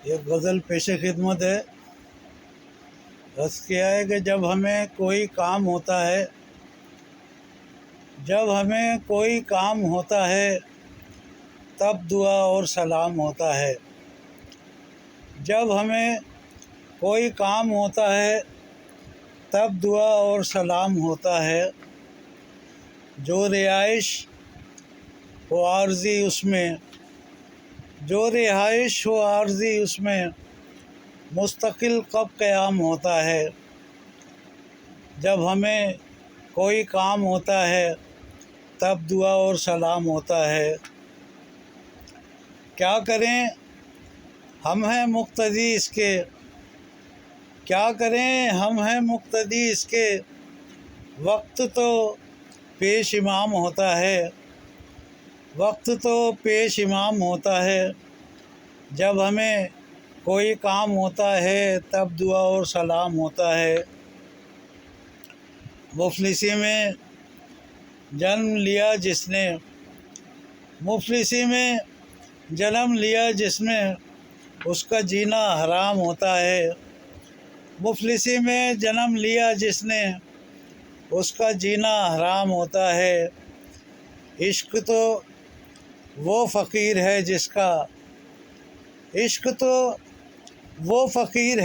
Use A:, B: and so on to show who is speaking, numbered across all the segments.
A: ایک غزل پیش خدمت ہے۔ بس کیا ہے کہ جب ہمیں کوئی کام ہوتا ہے تب دعا اور سلام ہوتا ہے۔ جب ہمیں کوئی کام ہوتا ہے تب دعا اور سلام ہوتا ہے۔ جو رہائش ہو عارضی اس میں مستقل کب قیام ہوتا ہے۔ جب ہمیں کوئی کام ہوتا ہے تب دعا اور سلام ہوتا ہے۔ کیا کریں ہم ہیں مقتدی اس کے وقت تو پیش امام ہوتا ہے۔ جب ہمیں کوئی کام ہوتا ہے تب دعا اور سلام ہوتا ہے۔ مفلسی میں جنم لیا جس نے اس کا جینا حرام ہوتا ہے۔ مفلسی میں جنم لیا جس نے اس کا جینا حرام ہوتا ہے۔ عشق تو وہ فقیر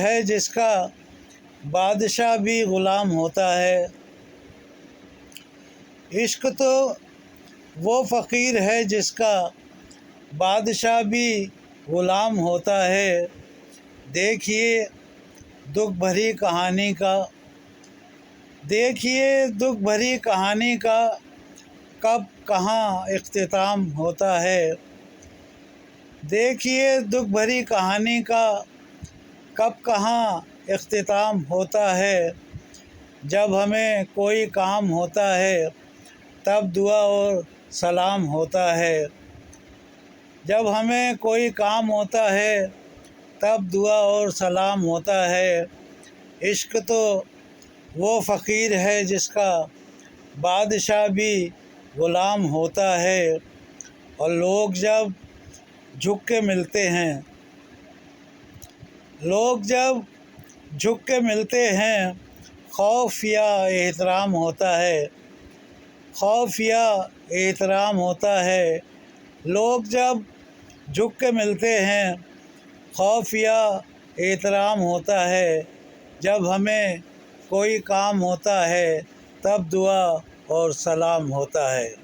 A: ہے جس کا بادشاہ بھی غلام ہوتا ہے۔ عشق تو وہ فقیر ہے جس کا بادشاہ بھی غلام ہوتا ہے۔ دیکھیے دکھ بھری کہانی کا کب کہاں اختتام ہوتا ہے۔ دیکھیے دکھ بھری کہانی کا کب کہاں اختتام ہوتا ہے۔ جب ہمیں کوئی کام ہوتا ہے تب دعا اور سلام ہوتا ہے۔ جب ہمیں کوئی کام ہوتا ہے تب دعا اور سلام ہوتا ہے۔ عشق تو وہ فقیر ہے جس کا بادشاہ بھی غلام ہوتا ہے۔ اور لوگ جب جھک کے ملتے ہیں خوف یا احترام ہوتا ہے۔ لوگ جب جھک کے ملتے ہیں خوف یا احترام ہوتا ہے۔ جب ہمیں کوئی کام ہوتا ہے تب دعا اور سلام ہوتا ہے۔